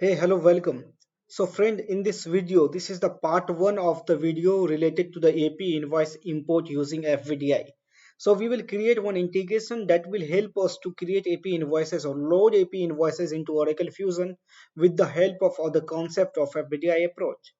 Hey, hello, welcome. So friend, in this video, this is the part 1 of the video related to the AP invoice import using FBDI. So we will create one integration that will help us to create AP invoices or load AP invoices into Oracle Fusion with the help of the concept of FBDI approach.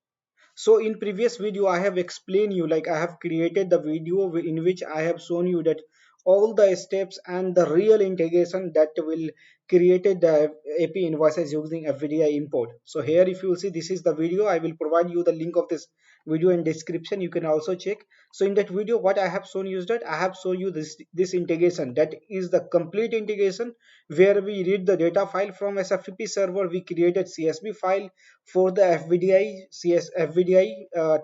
So in previous video I have explained you, like I have created the video in which I have shown you that all the steps and the real integration that will created the AP invoices using FVDI import. So here if you will see, this is the video. I will provide you the link of this video in description. You can also check. So in that video what I have shown you is that I have shown you this integration, that is the complete integration where we read the data file from SFTP server. We created CSV file for the FVDI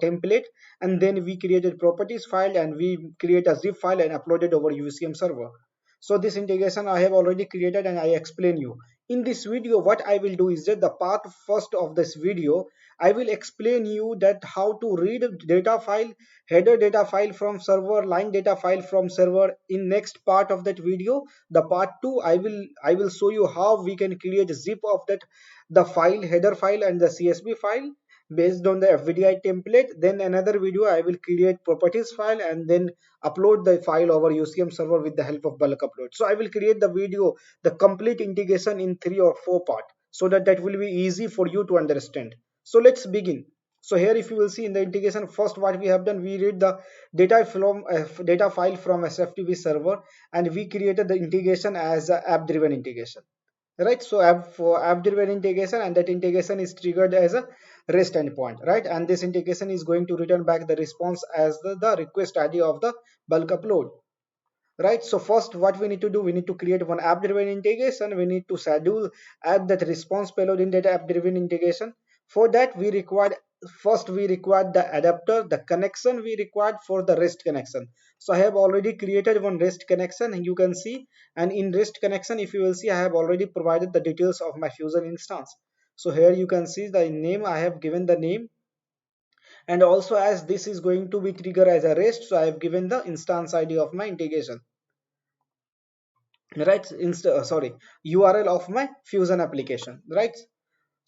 template, and then we created properties file and we create a zip file and uploaded over UCM server. So this integration I have already created and I explain you. In this video what I will do is that the part first of this video I will explain you that how to read data file, header data file from server, line data file from server. In next part of that video, the part 2, I will show you how we can create zip of that, the file, header file and the CSV file based on the FVDI template. Then another video I will create properties file and then upload the file over UCM server with the help of bulk upload. So I will create the video, the complete integration in 3 or 4 parts, so that will be easy for you to understand. So let's begin. So here if you will see in the integration, first what we have done, we read the data file from SFTP server and we created the integration as a app driven integration, right? So app driven integration, and that integration is triggered as a REST endpoint, right? And this integration is going to return back the response as the request ID of the bulk upload, right? So first what we need to do, we need to create one app driven integration. We need to schedule add that response payload in that app driven integration. For that we required, first we required the adapter, the connection we required for the REST connection. So I have already created one REST connection and you can see, and in REST connection if you will see, I have already provided the details of my Fusion instance. So here you can see the name, I have given the name, and also as this is going to be triggered as a REST, so I have given the instance ID of my integration, right? Sorry, URL of my Fusion application, right?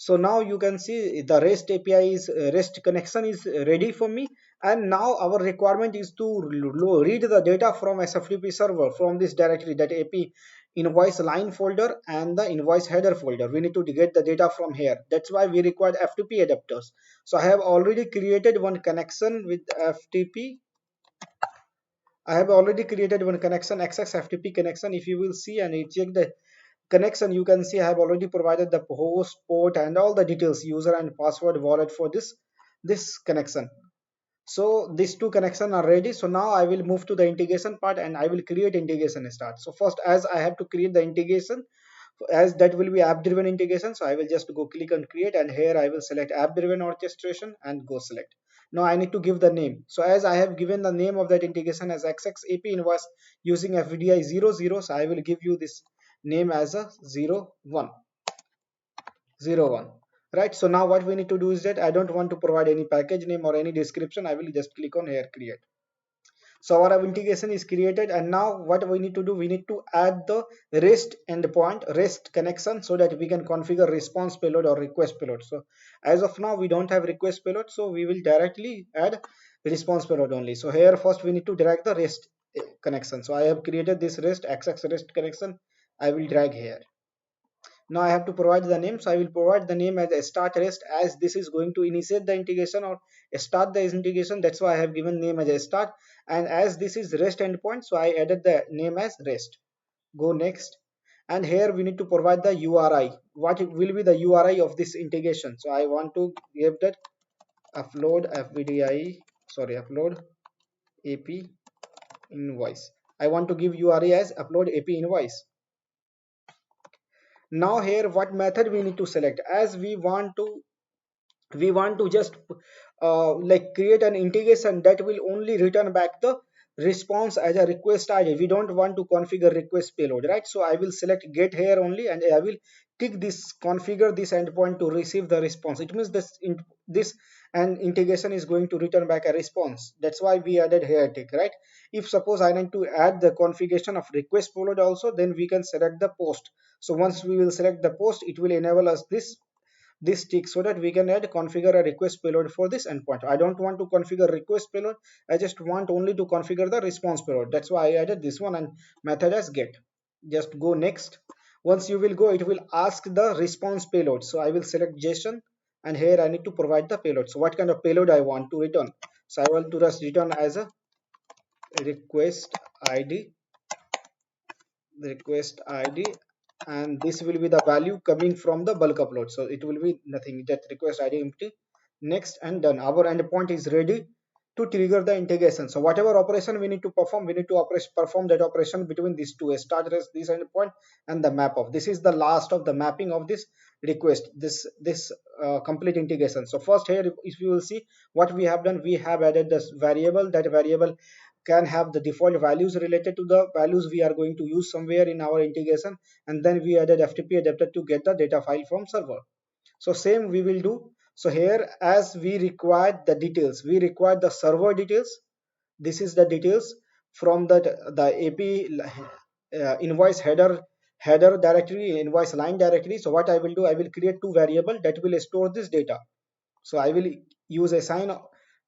So now you can see the REST API is REST connection is ready for me, and now our requirement is to read the data from SFTP server from this directory, that AP invoice line folder and the invoice header folder. We need to get the data from here. That's why we require FTP adapters. So I have already created one connection with FTP. I have already created one connection, XX FTP connection. If you will see and you check the connection, you can see I have already provided the host, port and all the details, user and password, wallet for this connection. So these two connections are ready. So now I will move to the integration part and I will create integration start. So first, as I have to create the integration, as that will be app driven integration, so I will just go click on create, and here I will select app driven orchestration and go select. Now I need to give the name. So as I have given the name of that integration as XX AP invoice using FVDI 00, so I will give you this name as a 01 01, right? So now what we need to do is that I don't want to provide any package name or any description. I will just click on here create. So our integration is created, and now what we need to do, we need to add the REST endpoint, REST connection, so that we can configure response payload or request payload. So as of now we don't have request payload, so we will directly add response payload only. So here first we need to drag the REST connection. So I have created this REST access REST connection. I will drag here. Now I have to provide the name, so I will provide the name as a start REST, as this is going to initiate the integration or start the integration. That's why I have given name as a start, and as this is REST endpoint, so I added the name as REST. Go next, and here we need to provide the URI. What will be the URI of this integration? So I want to give that upload FBDI, sorry, upload AP invoice. I want to give URI as upload AP invoice. Now here what method we need to select, as we want to just like create an integration that will only return back the response as a request ID. We don't want to configure request payload, right? So I will select get here only, and I will tick this configure this endpoint to receive the response. It means this and integration is going to return back a response. That's why we added here tick, right? If suppose I need to add the configuration of request payload also, then we can select the post. So once we will select the post, it will enable us this this tick so that we can add configure a request payload for this endpoint. I don't want to configure request payload. I just want only to configure the response payload. That's why I added this one and method as get. Just go next. Once you will go, it will ask the response payload. So I will select JSON, and here I need to provide the payload. So what kind of payload I want to return? So I want to just return as a request ID, request ID, and this will be the value coming from the bulk upload. So it will be nothing, that request ID empty. Next and done. Our endpoint is ready to trigger the integration. So whatever operation we need to perform, we need to perform that operation between these two, a start rest, this endpoint, and the map of. This is the last of the mapping of this request, this complete integration. So first here, if you will see what we have done, we have added this variable. That variable can have the default values related to the values we are going to use somewhere in our integration, and then we added FTP adapter to get the data file from server. So same we will do. So here, as we require the details, we require the server details. This is the details from the AP invoice header directory, invoice line directory. So what I will do, I will create two variable that will store this data. So I will use assign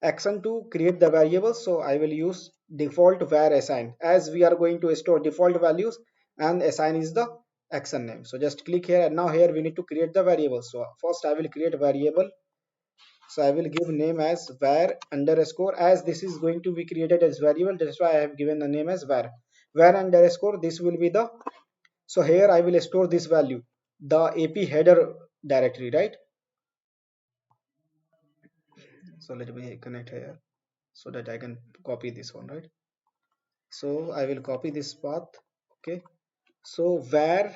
action to create the variables. So I will use default var assign, as we are going to store default values, and assign is the action name. So just click here, and now here we need to create the variable. So first I will create variable. So I will give name as var underscore, as this is going to be created as variable. That's why I have given the name as var underscore. This will be the, so here I will store this value, the AP header directory, right? So let me connect here so that I can copy this one, right? So I will copy this path. Okay, so var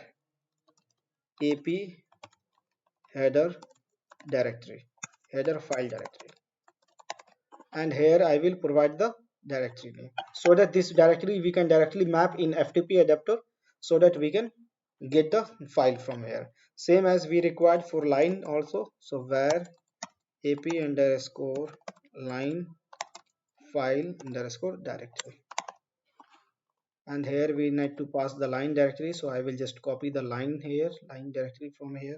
AP header directory, header file directory, and here I will provide the directory name, so that this directory we can directly map in FTP adapter, so that we can get the file from here. Same as we required for line also. So var AP underscore line file underscore directory, and here we need to pass the line directory. So I will just copy the line here, line directory from here.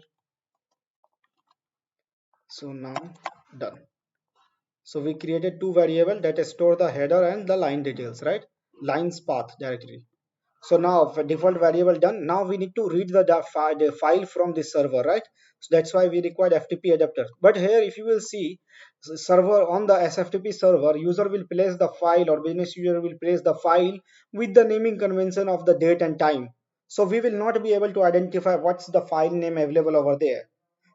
So now done. So we created two variables that store the header and the line details, right? Lines path directory. So now for default variable done, now we need to read the file from this server, right? So that's why we required FTP adapter. But here if you will see, server on the SFTP server, user will place the file, or business user will place the file with the naming convention of the date and time. So we will not be able to identify what's the file name available over there.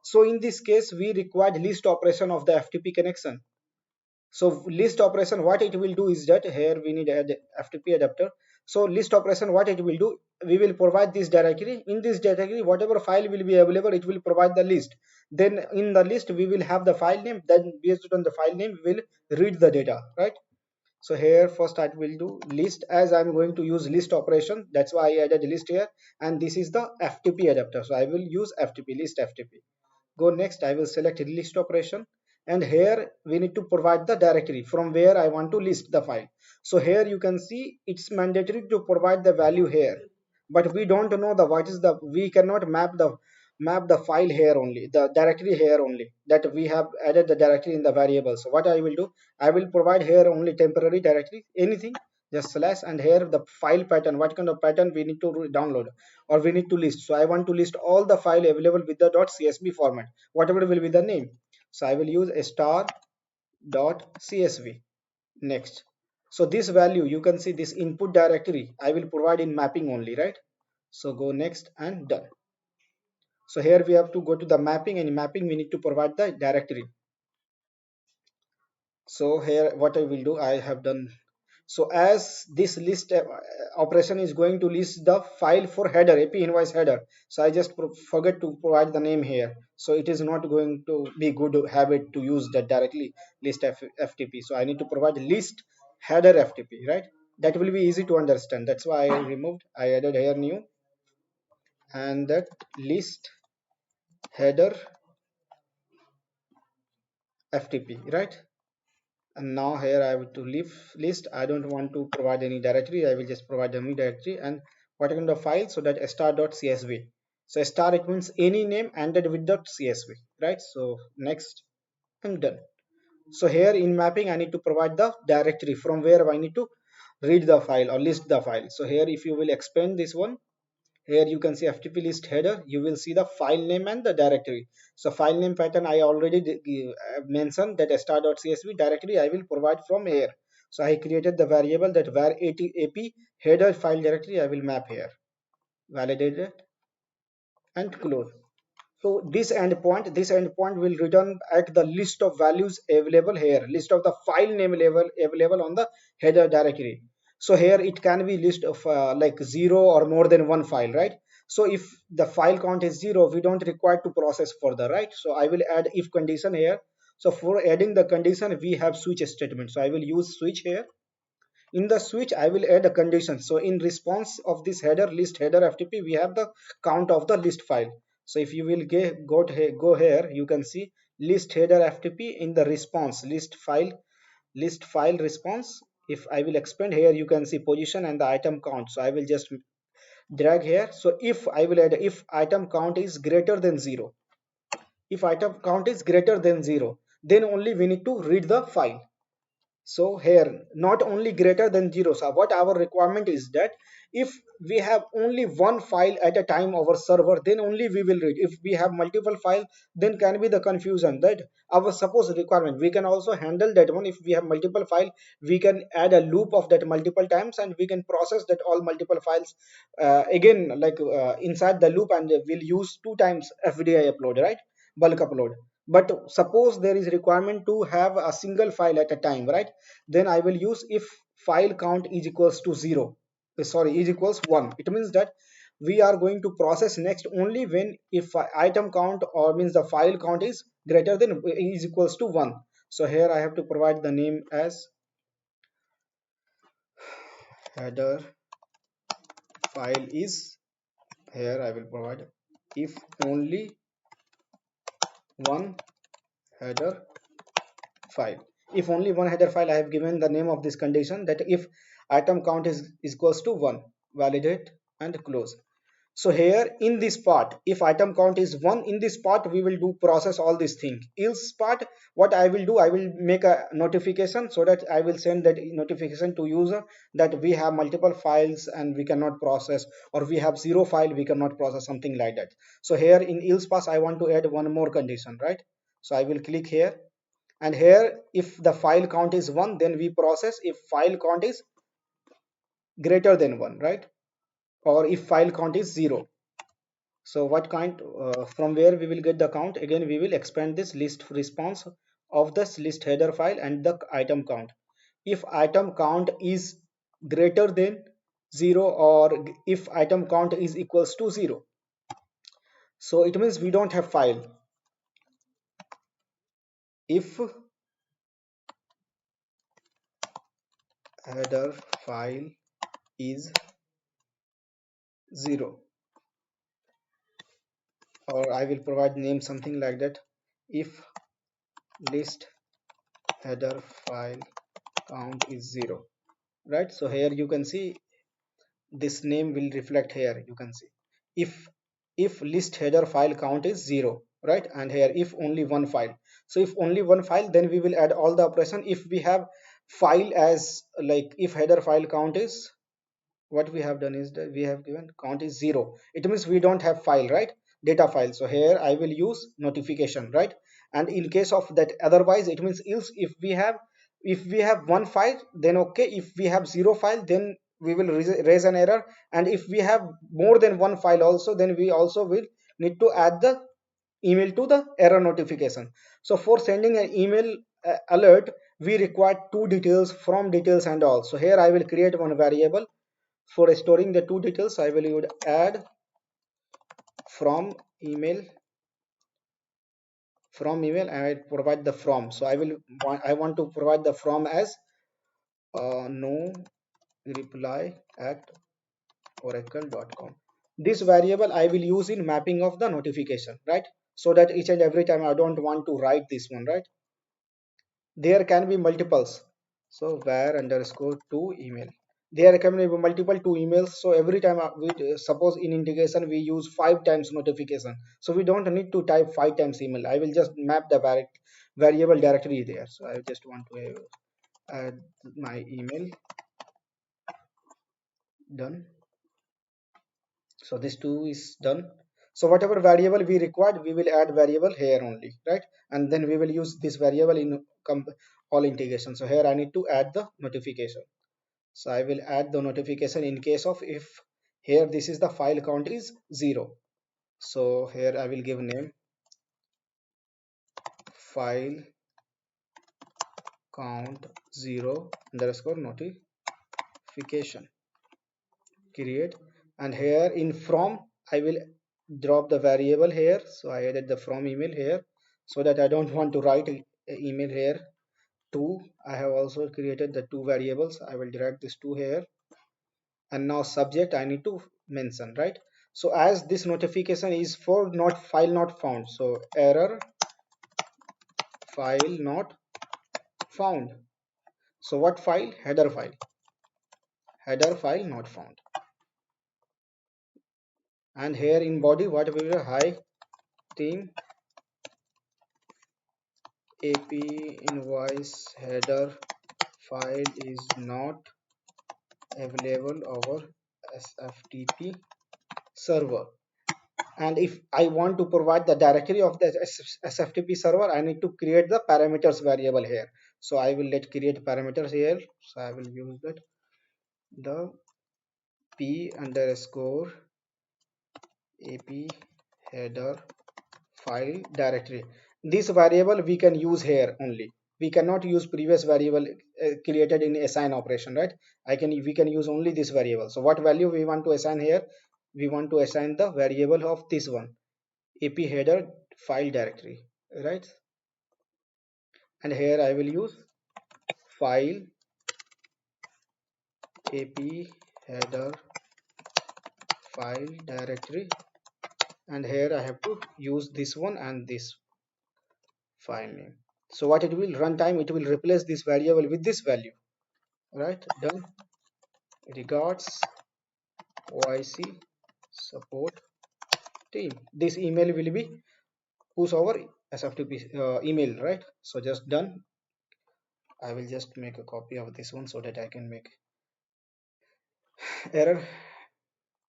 So in this case, we required list operation of the FTP connection. So list operation, what it will do is that here we need add FTP adapter. So list operation, what it will do, we will provide this directory. In this directory, whatever file will be available, it will provide the list. Then in the list we will have the file name. Then based on the file name, we will read the data, right? So here first I will do list, as I'm going to use list operation. That's why I added list here. And this is the FTP adapter. So I will use FTP, list FTP. Go next, I will select list operation, and here we need to provide the directory from where I want to list the file. So here you can see it's mandatory to provide the value here, but we don't know the what is the, we cannot map the file here only, the directory here only, that we have added the directory in the variable. So what I will do, I will provide here only temporary directory, anything, just slash, and here the file pattern, what kind of pattern we need to download or we need to list. So I want to list all the file available with the .csv format, whatever will be the name. So I will use a star .csv. Next, so this value, you can see this input directory I will provide in mapping only, right? So go next and done. So here we have to go to the mapping, and in mapping we need to provide the directory. So here what I will do, I have done. So as this list operation is going to list the file for header, AP invoice header, so I just forget to provide the name here. So it is not going to be good habit to use that directly list FTP. So I need to provide list header FTP, right? That will be easy to understand. That's why I removed, I added here new, and that list header FTP, right? And now here I have to leave list. I don't want to provide any directory. I will just provide the new directory and what kind of file, so that star.csv. So star, it means any name ended with the CSV, right? So next and done. So here in mapping, I need to provide the directory from where I need to read the file or list the file. So here, if you will expand this one, here you can see FTP list header, you will see the file name and the directory. So file name pattern, I already mentioned that star.csv directory I will provide from here. So I created the variable that var AP header file directory I will map here, validate it and close. So this endpoint will return at the list of values available here, list of the file name level available on the header directory. So here it can be list of like zero or more than one file, right? So if the file count is zero, we don't require to process further, right? So I will add if condition here. So for adding the condition, we have switch statement. So I will use switch here. In the switch, I will add a condition. So in response of this header list header FTP, we have the count of the list file. So if you will go here, you can see list header FTP in the response list file response. If I will expand here, you can see position and the item count. So I will just drag here. So if I will add if item count is greater than zero, if item count is greater than zero, then only we need to read the file. So here not only greater than zero. So what our requirement is that if we have only one file at a time over server, then only we will read. If we have multiple file, then can be the confusion that our suppose requirement, we can also handle that one. If we have multiple file, we can add a loop of that multiple times and we can process that all multiple files again, like inside the loop, and we'll use two times FDI upload, right? Bulk upload. But suppose there is requirement to have a single file at a time, right? Then I will use if file count is equals to 0, sorry, is equals 1. It means that we are going to process next only when if item count or means the file count is greater than is equals to 1. So here I have to provide the name as header file is, here I will provide if only one header file. If only one header file, I have given the name of this condition that if item count is equals to 1, validate and close. So here in this part, if item count is 1, in this part we will do process all these things. Else part, what I will do, I will make a notification so that I will send that notification to user that we have multiple files and we cannot process, or we have zero file we cannot process, something like that. So here in else pass I want to add one more condition, right? So I will click here, and here if the file count is 1, then we process if file count is greater than 1, right? Or if file count is 0. So what kind from where we will get the count? Again we will expand this list response of this list header file and the item count. If item count is greater than 0, or if item count is equals to 0, so it means we don't have file. If header file is 0, or I will provide name something like that, if list header file count is 0, right? So here you can see this name will reflect here, you can see if list header file count is 0, right? And here if only one file. So if only one file, then we will add all the operation. If we have file as like if header file count is, what we have done is that we have given count is 0, it means we don't have file, right? Data file. So here I will use notification, right? And in case of that otherwise, it means else if we have one file, then okay. If we have zero file, then we will raise an error. And if we have more than one file also, then we also will need to add the email to the error notification. So for sending an email alert, we require two details, from details and all. So here I will create one variable for storing the two details. I will would add from email, and I provide the from. So I want to provide the from as no reply at oracle.com. This variable I will use in mapping of the notification, right? So that each and every time I don't want to write this one, right? There can be multiples. So var underscore to email. They are coming with multiple two emails. So every time we suppose in integration we use 5 times notification, so we don't need to type 5 times email. I will just map the variable directory there. So I just want to add my email. Done. So this two is done. So whatever variable we required, we will add variable here only, right? And then we will use this variable in all integration. So here I need to add the notification. So I will add the notification in case of if here this is the file count is 0. So here I will give name file count 0 underscore notification, create. And here in from I will drop the variable here. So I added the from email here so that I don't want to write a email here. Two, I have also created the two variables. I will drag this two here. And now subject I need to mention, right? So as this notification is for not file not found, so error file not found. So what file? Header file not found. And here in body what will be? Hi team, AP invoice header file is not available over SFTP server. And if I want to provide the directory of the SFTP server, I need to create the parameters variable here. So I will let create parameters here. So I will use that the p underscore ap header file directory. This variable we can use here only. We cannot use previous variable created in assign operation, right? We can use only this variable. So what value we want to assign here? We want to assign the variable of this one, ap header file directory, right? And here I will use file ap header file directory, and here I have to use this one and this file name. So what it will runtime, it will replace this variable with this value, right? Done. Regards OIC support team. This email will be push over SFTP email, right? So just done. I will just make a copy of this one so that I can make error.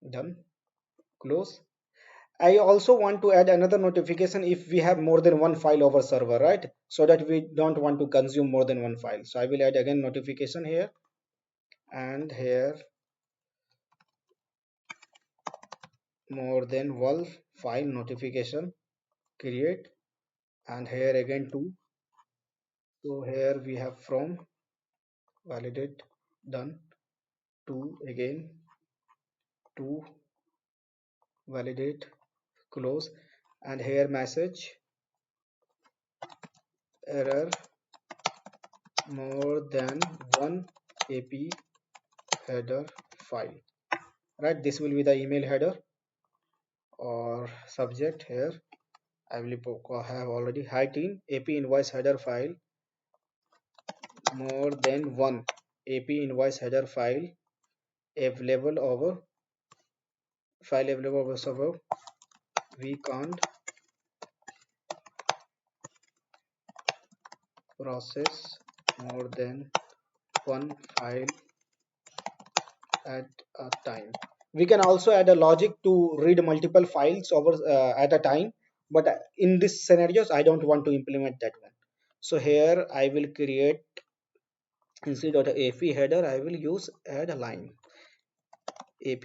Done. Close. I also want to add another notification if we have more than one file over server, right? So that we don't want to consume more than one file. So I will add again notification here, and here more than one file notification, create. And here again two. So here we have from, validate, done. Two again, two, validate, close. And here message error more than one AP header file, right? This will be the email header or subject. Here I will have already hi team, AP invoice header file more than one AP invoice header file available over server. We can't process more than one file at a time. We can also add a logic to read multiple files over at a time, but in this scenarios I don't want to implement that one. So here I will create, instead of the ap header I will use add a line, ap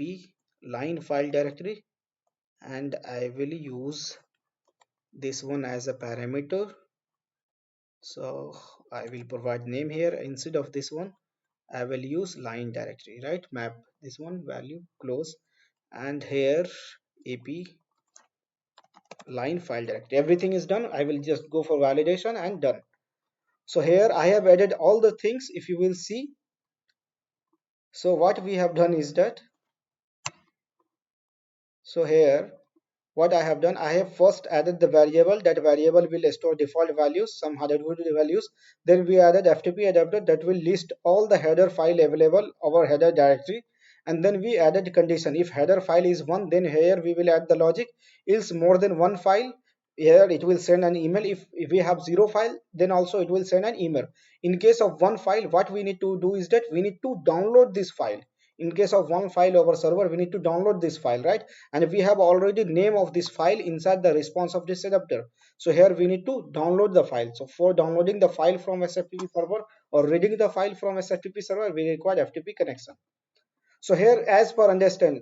line file directory, and I will use this one as a parameter. So I will provide name here. Instead of this one I will use line directory, right? Map this one value, close. And here ap line file directory, everything is done. I will just go for validation and done. So here I have added all the things, if you will see. So what we have done is that, so here what I have done, I have first added the variable. That variable will store default values, some header values. Then we added FTP adapter that will list all the header file available over header directory. And then we added condition. If header file is one, then here we will add the logic. Else more than one file, here it will send an email. If we have zero file, then also it will send an email. In case of one file, what we need to do is that we need to download this file. In case of one file over server, we need to download this file, right? And we have already name of this file inside the response of this adapter. So here we need to download the file. So for downloading the file from SFTP server or reading the file from SFTP server, we require FTP connection. So here, as per understand,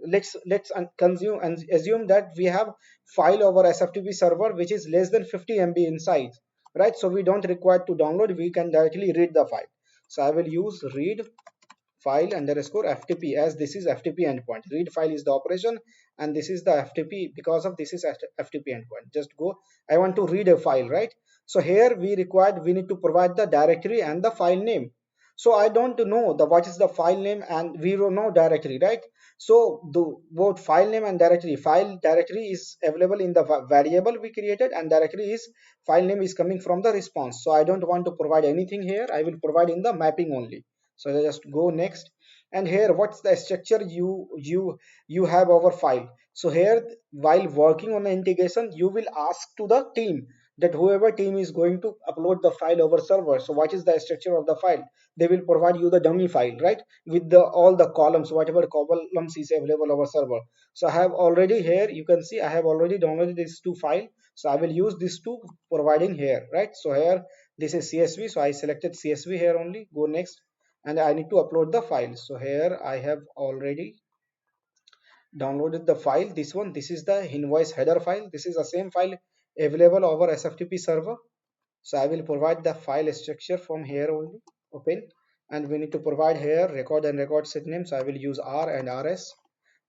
consume and assume that we have file over SFTP server which is less than 50 MB in size, right? So we don't require to download, we can directly read the file. So I will use read file underscore FTP, as this is FTP endpoint. Read file is the operation and this is the FTP. Because of this is FTP endpoint, just go, I want to read a file, right? So here we need to provide the directory and the file name. So I don't know the what is the file name, and we don't know directory, right? So the both file name and file directory is available in the variable we created, and directory is file name is coming from the response. So I don't want to provide anything here, I will provide in the mapping only. So I just go next. And here what's the structure you have our file. So here, while working on the integration, you will ask to the team that whoever team is going to upload the file over server, so what is the structure of the file. They will provide you the dummy file, right, with the all the columns, whatever columns is available over server. So I have already, here you can see I have already downloaded these two file. So I will use these two providing here, right? So here this is CSV, so I selected CSV here only. Go next. And I need to upload the file. So here I have already downloaded the file. This one, this is the invoice header file. This is the same file available over SFTP server. So I will provide the file structure from here only. Open. And we need to provide here record and record set name. So I will use R and RS.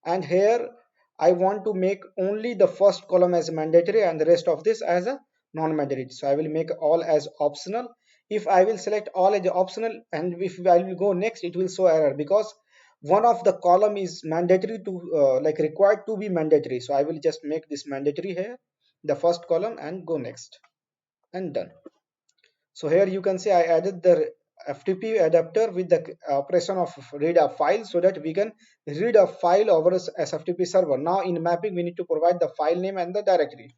And here I want to make only the first column as mandatory and the rest of this as a non-mandatory. So I will make all as optional. If I will select all as optional and if I will go next, it will show error because one of the column is mandatory to like required to be mandatory. So I will just make this mandatory here, the first column, and go next and done. So here you can see I added the FTP adapter with the operation of read a file so that we can read a file over SFTP server. Now in mapping we need to provide the file name and the directory.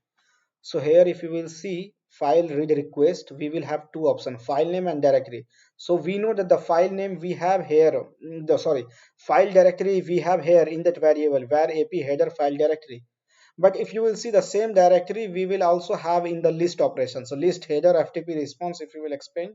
So here if you will see file read request, we will have two options, file name and directory. So we know that the file name we have here, file directory we have here in that variable where AP header file directory. But if you will see the same directory, we will also have in the list operation. So list header FTP response, if you will expand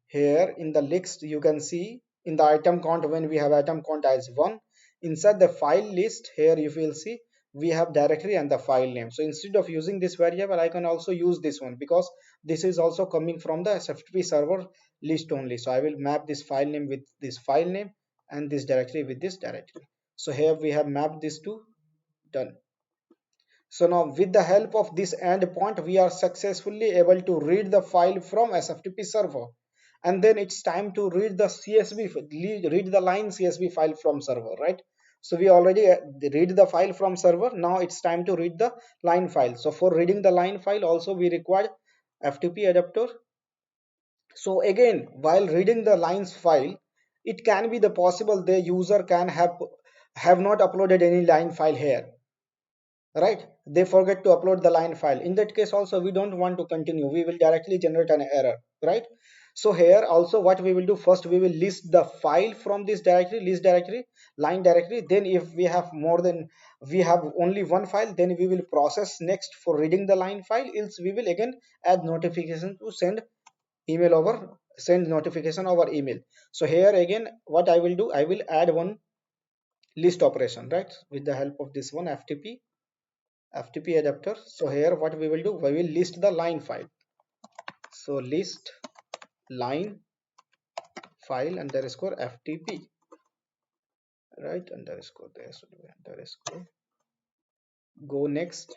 here in the list, you can see in the item count, when we have item count as 1, inside the file list here you will see we have directory and the file name. So instead of using this variable, I can also use this one because this is also coming from the FTP server list only. So I will map this file name with this file name and this directory with this directory. So here we have mapped these two, done. So now with the help of this endpoint, we are successfully able to read the file from SFTP server. And then it's time to read the read the line CSV file from server, right? So we already read the file from server. Now it's time to read the line file. So for reading the line file also we require FTP adapter. So again, while reading the lines file, it can be the possible the user can have not uploaded any line file here, right? They forget to upload the line file. In that case also we don't want to continue, we will directly generate an error, right? So here also what we will do, first we will list the file from this directory, list directory, line directory. Then if we have more than, we have only one file, then we will process next for reading the line file. Else we will again add notification to send email over, send notification over email. So here again what I will do, I will add one list operation, right, with the help of this one FTP adapter. So here what we will do, we will list the line file. So list line file underscore FTP, right, underscore, there should be underscore. Go next,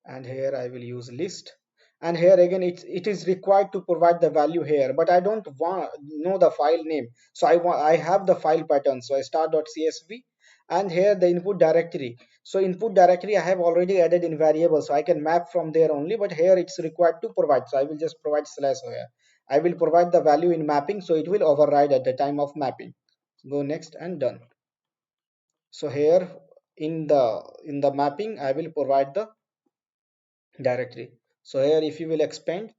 and here I will use list. And here again it is required to provide the value here, but I don't want know the file name. So I have the file pattern. So I start.csv and here the input directory. So input directory I have already added in variable, so I can map from there only, but here it's required to provide, so I will just provide slash here. I will provide the value in mapping, so it will override at the time of mapping. Go next and done. So here in the mapping I will provide the directory. So here if you will expand,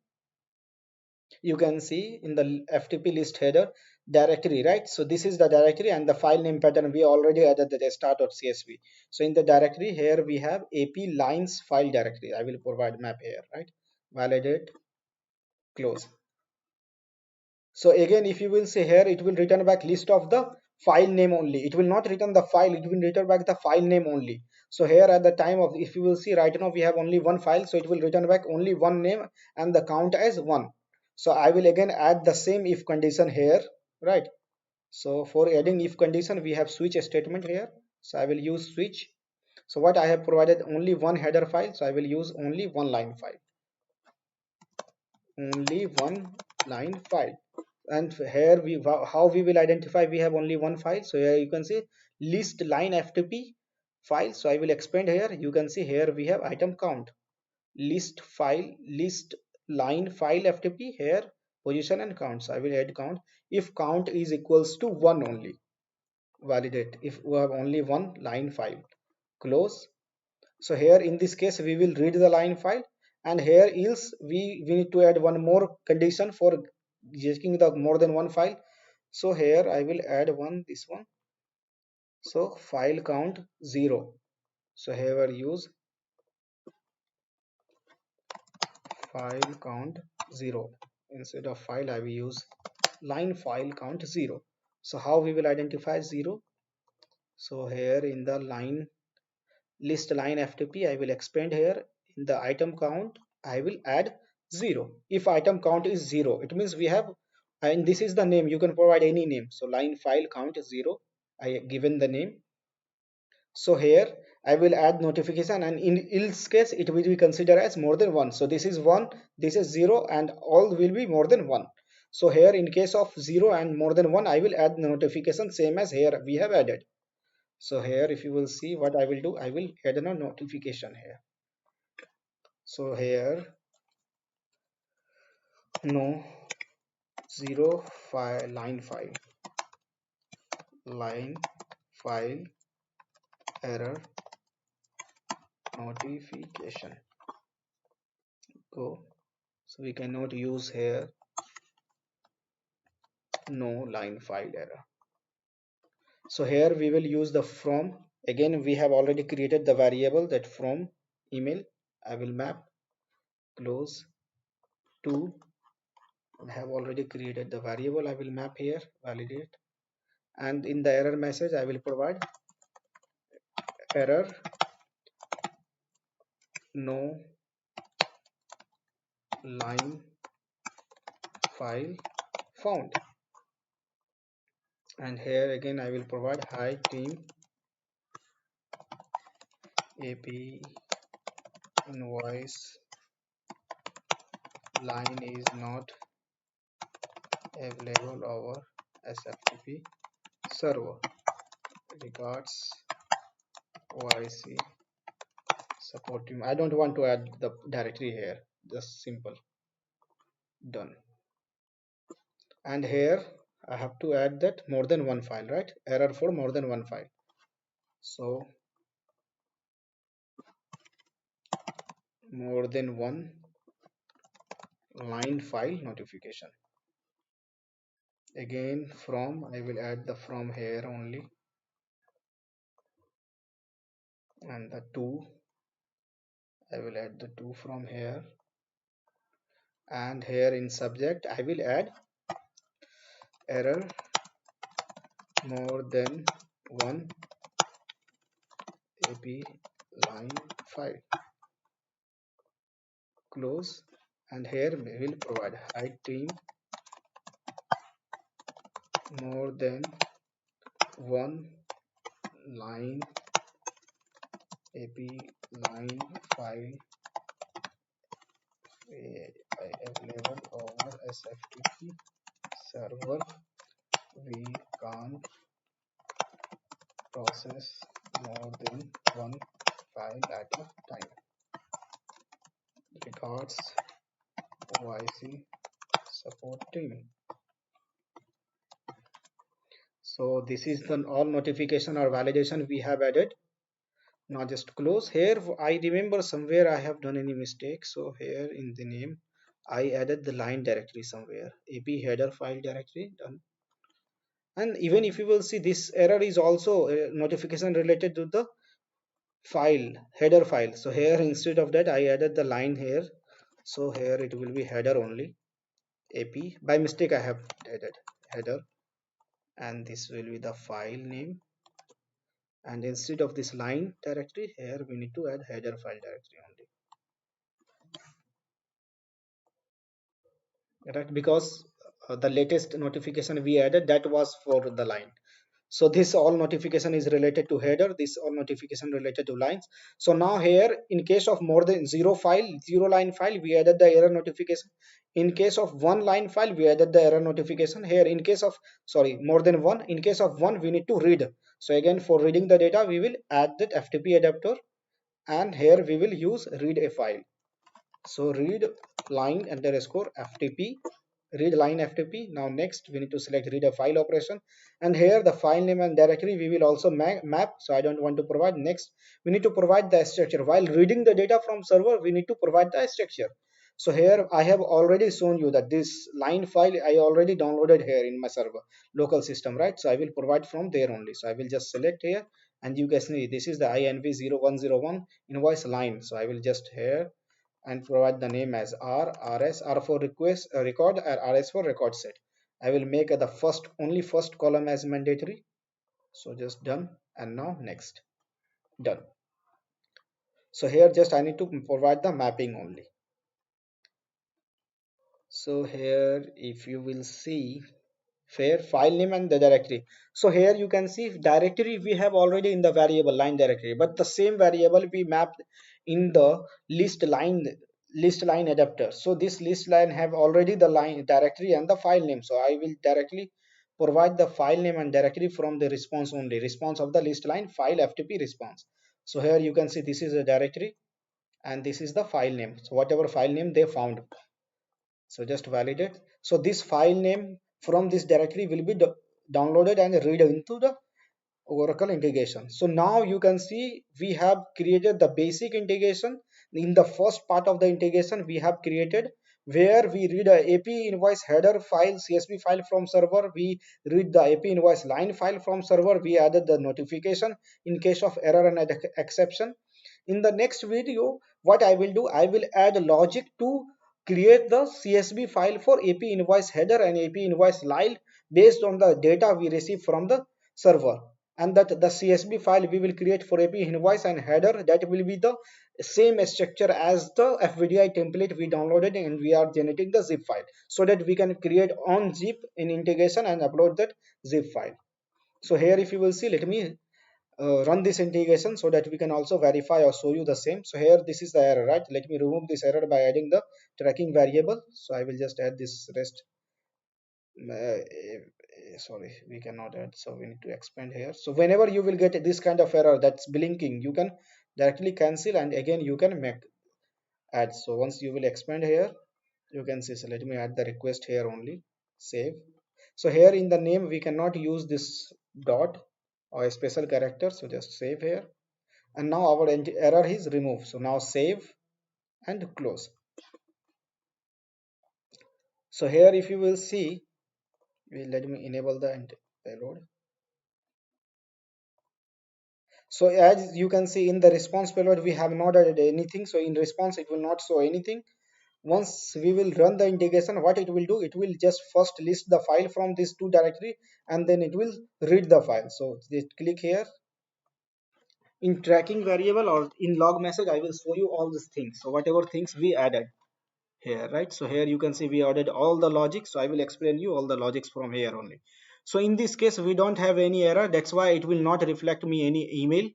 you can see in the FTP list header directory, right? So this is the directory, and the file name pattern we already added the start.csv. So in the directory here we have AP lines file directory. I will provide map here, right? Validate, close. So again, if you will see here, it will return back list of the file name only. It will not return the file, it will return back the file name only. So here at the time of, if you will see right now we have only one file, so it will return back only one name and the count as one. So I will again add the same if condition here, right? So for adding if condition, we have switch statement here. So I will use switch. So what I have provided only one header file, so I will use only one line file. Only one line file. And here we, how we will identify we have only one file. So here you can see list line ftp file. So I will expand here. You can see here we have item count, list file, list line file ftp, here position and count. So I will add count if count is equals to 1 only. Validate if we have only one line file. Close. So here in this case we will read the line file, and here else we need to add one more condition for checking the more than one file. So here I will add this one. So file count 0. So here I use file count 0. Instead of file I will use line file count 0. So how we will identify 0? So here in the line list line ftp I will expand here. In the item count I will add 0. If item count is 0, it means we have, and this is the name, you can provide any name. So line file count is 0, I given the name. So here I will add notification, and in else case it will be considered as more than one. So this is 1, this is 0, and all will be more than 1. So here in case of 0 and more than 1, I will add notification same as here we have added. So here if you will see what I will do, I will add a notification here. So here no 0 file line file error notification go. So we cannot use here no line file error. So here we will use the from. Again we have already created the variable that from email. I will map, close to, I have already created the variable. I will map here, validate, and in the error message I will provide error no line file found. And here again I will provide hi team, AP invoice line is not available over SFTP server. Regards OIC support team. I don't want to add the directory here, just simple. Done. And here I have to add that more than one file, right? Error for more than one file. So more than one line file notification. Again from, I will add the from here only, and the 2, I will add the 2 from here, and here in subject I will add error more than one AP line file. Close. And here we will provide hi team more than one line AP line file available over SFTP server. We can't process more than one file at a time. Regards OIC support team. So this is the all notification or validation we have added. Now just close here. I remember somewhere I have done any mistake, so here in the name I added the line directory somewhere, AP header file directory, done. And even if you will see, this error is also a notification related to the file header file. So here instead of that I added the line here, so here it will be header only. AP by mistake I have added header, and this will be the file name, and instead of this line directory here we need to add header file directory only, right? Because the latest notification we added, that was for the line. So this all notification is related to header, this all notification related to lines. So now here in case of more than zero line file, we added the error notification. In case of one line file, we added the error notification. Here in case of, sorry, more than one, in case of one we need to read. So again, for reading the data we will add that FTP adapter, and here we will use read a file. So read line underscore FTP, read line FTP. Now next we need to select read a file operation, and here the file name and directory we will also map. So I don't want to provide. Next we need to provide the structure. While reading the data from server, we need to provide the structure. So here I have already shown you that this line file I already downloaded here in my server local system, right? So I will provide from there only. So I will just select here, and you can see this is the INV0101 invoice line. So I will just here and provide the name as R for request record, and RS for record set. I will make the first column as mandatory. So just done, and now next, done. So here just I need to provide the mapping only. So here if you will see, fair file name and the directory. So here you can see directory we have already in the variable line directory, but the same variable we mapped in the list line adapter. So this list line have already the line directory and the file name. So I will directly provide the file name and directory from the response only, response of the list line file FTP response. So here you can see this is a directory and this is the file name. So whatever file name they found, so just validate. So this file name from this directory will be downloaded and read into the Oracle integration. So now you can see we have created the basic integration. In the first part of the integration we have created where we read a AP invoice header file CSV file from server, we read the AP invoice line file from server, we added the notification in case of error and exception. In the next video what I will do, I will add logic to create the CSV file for AP invoice header and AP invoice line based on the data we receive from the server, and that the CSV file we will create for AP invoice and header, that will be the same structure as the FBDI template we downloaded, and we are generating the zip file so that we can create on zip in integration and upload that zip file. So here if you will see, let me run this integration so that we can also verify or show you the same. So here this is the error, right? Let me remove this error by adding the tracking variable. So I will just add this rest. Sorry, we cannot add, so we need to expand here. So whenever you will get this kind of error that's blinking, you can directly cancel and again you can make add. So once you will expand here, you can see. So let me add the request here only, save. So here in the name we cannot use this dot or a special character, so just save here, and now our error is removed. So now save and close. So here if you will see, let me enable the payload. So as you can see in the response payload we have not added anything, so in response it will not show anything. Once we will run the integration, what it will do, it will just first list the file from these two directory and then it will read the file. So just click here in tracking variable or in log message, I will show you all these things. So whatever things we added here, right? So here you can see we added all the logic, so I will explain you all the logics from here only. So in this case we don't have any error, that's why it will not reflect me any email.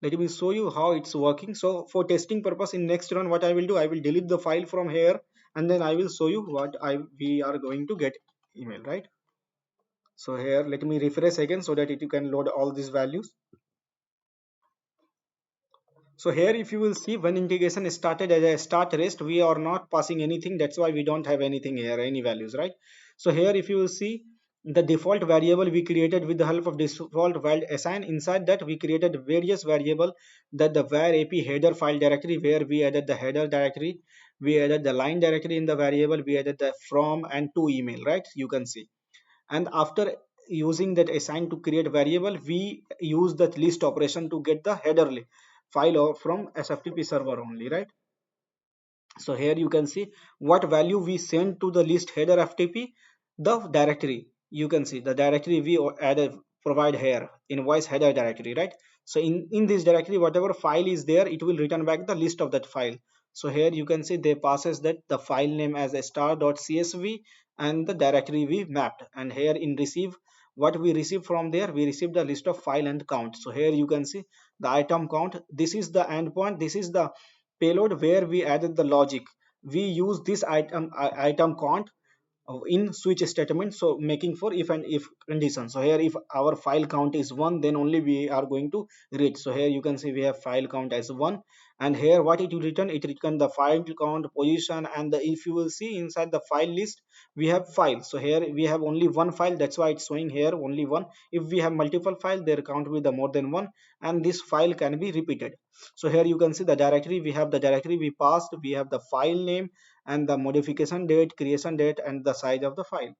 Let me show you how it's working. So for testing purpose, in next run what I will do, I will delete the file from here and then I will show you what we are going to get email, right? So here let me refresh again so that you can load all these values. So here if you will see, when integration is started as a start rest, we are not passing anything. That's why we don't have anything here, any values, right? So here if you will see, the default variable we created with the help of default val assign, inside that we created various variable, that the var ap header file directory, where we added the header directory, we added the line directory in the variable, we added the from and to email, right? You can see. And after using that assign to create variable, we use that list operation to get the header file from sftp server only, right? So here you can see what value we send to the list header ftp, the directory. You can see the directory we added, provide here invoice header directory, right? So in this directory, whatever file is there, it will return back the list of that file. So here you can see they passes that the file name as a star.csv and the directory we mapped. And here in receive, what we receive from there, we receive the list of file and count. So here you can see the item count. This is the endpoint, this is the payload where we added the logic. We use this item count in switch statement, so making for if and if condition. So here if our file count is 1, then only we are going to read. So here you can see we have file count as 1, and here what it will return, it return the file count, position, and if you will see inside the file list, we have file. So here we have only one file, that's why it's showing here only one. If we have multiple file, their count will be the more than one, and this file can be repeated. So here you can see the directory, we have the directory we passed, we have the file name and the modification date, creation date, and the size of the file.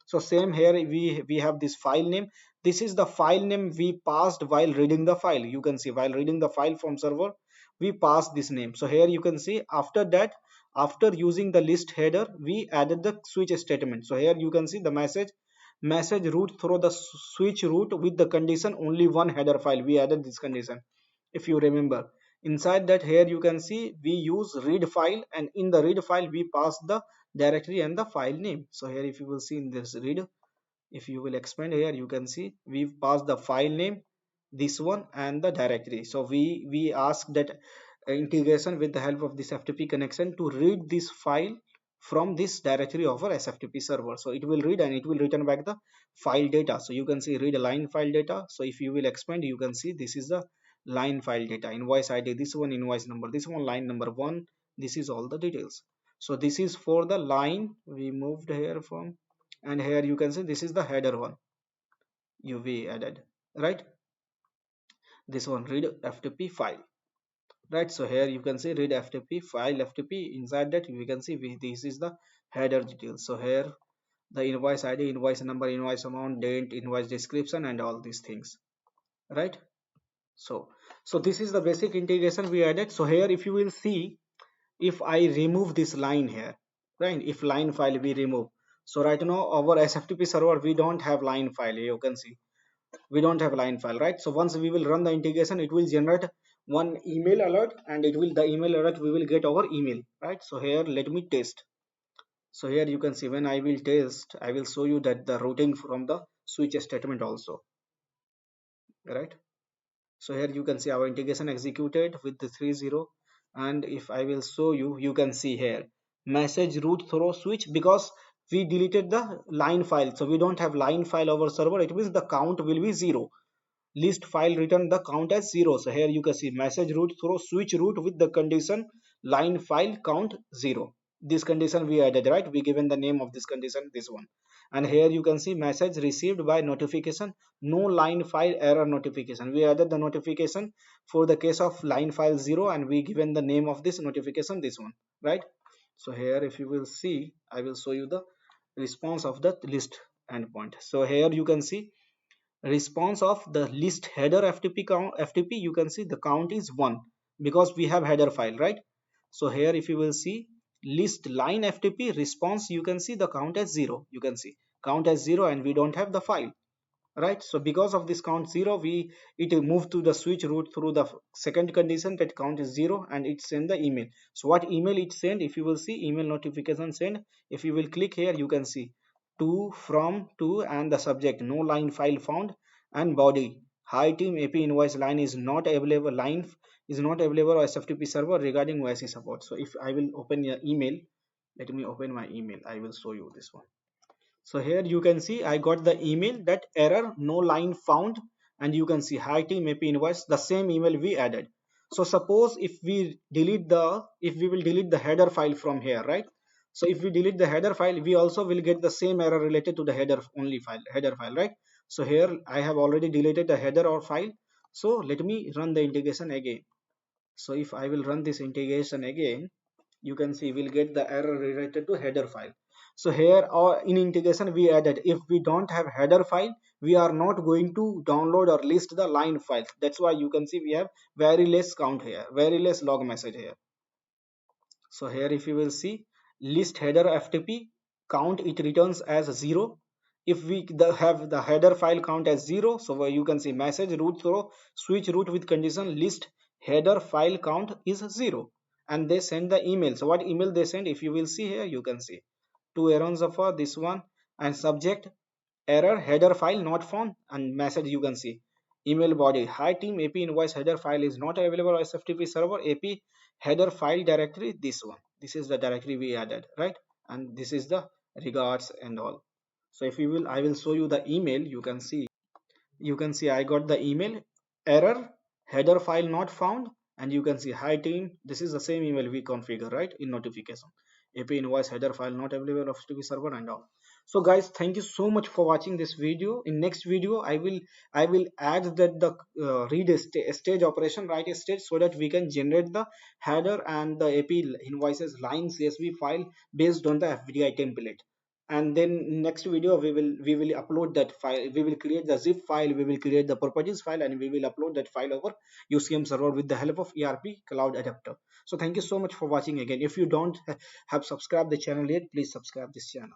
So same here, we have this file name. This is the file name we passed while reading the file. You can see while reading the file from server, we passed this name. So here you can see after that, after using the list header, we added the switch statement. So here you can see the message route through the switch route with the condition only one header file. We added this condition, if you remember. Inside that, here you can see we use read file, and in the read file we pass the directory and the file name. So here if you will see in this read, if you will expand here, you can see we've passed the file name, this one, and the directory. So we ask that integration with the help of this ftp connection to read this file from this directory of our sftp server. So it will read and it will return back the file data. So you can see read line file data. So if you will expand, you can see this is the line file data, invoice id, this one invoice number, this one line number 1, this is all the details. So this is for the line we moved here from, and here you can see this is the header one uv added, right? This one read ftp file, right? So here you can see read ftp file ftp, inside that we can see this is the header details. So here the invoice id, invoice number, invoice amount, date, invoice description, and all these things, right? So this is the basic integration we added. So here if you will see, if I remove this line here, right, if line file we remove, so right now our sftp server we don't have line file. You can see we don't have line file, right? So once we will run the integration, it will generate one email alert, and it will, the email alert we will get our email, right? So here let me test. So here you can see when I will test, I will show you that the routing from the switch statement also, right? So here you can see our integration executed with the 30, and if I will show you, you can see here message route through switch, because we deleted the line file, so we don't have line file over server. It means the count will be 0. List file return the count as 0. So here you can see message route through switch route with the condition line file count 0. This condition we added, right? We given the name of this condition, this one. And here you can see message received by notification, no line file error notification. We added the notification for the case of line file 0, and we given the name of this notification, this one, right? So here if you will see, I will show you the response of the list endpoint. So here you can see response of the list header ftp count, ftp, you can see the count is 1, because we have header file, right? So here if you will see list line ftp response, you can see the count as 0. You can see count as 0, and we don't have the file, right? So because of this count 0, we it moved to the switch route through the second condition, that count is 0, and it send the email. So what email it send, if you will see email notification send, if you will click here, you can see to, from, to, and the subject no line file found, and body hi team, ap invoice line is not available, line is not available or sftp server regarding OIC support. So if I will open your email, let me open my email, I will show you this one. So here you can see I got the email that error no line found, and you can see hi team AP invoice, the same email we added. So suppose if we will delete the header file from here, right? So if we delete the header file, we also will get the same error related to the header file, right? So here I have already deleted the header or file. So let me run the integration again. So if I will run this integration again, you can see we'll get the error related to header file. So here in integration we added, if we don't have header file, we are not going to download or list the line files. That's why you can see we have very less count here, very less log message here. So here if you will see list header ftp count, it returns as 0. If we have the header file count as 0, so where you can see message root through switch root with condition list header file count is 0, and they send the email. So what email they send, if you will see here, you can see two errands of this one, and subject error header file not found, and message you can see email body hi team AP invoice header file is not available on SFTP server, AP header file directory, this one, this is the directory we added, right? And this is the regards and all. So if you will, I will show you the email. You can see I got the email error header file not found, and you can see hi team, this is the same email we configure, right, in notification AP invoice header file not available of FTP server and all. So guys, thank you so much for watching this video. In next video I will add that the read stage operation, write a stage, so that we can generate the header and the AP invoices line CSV file based on the FBDI template. And then next video we will upload that file, we will create the zip file, we will create the properties file, and we will upload that file over UCM server with the help of ERP cloud adapter. So thank you so much for watching again. If you don't have subscribed the channel yet, please subscribe this channel.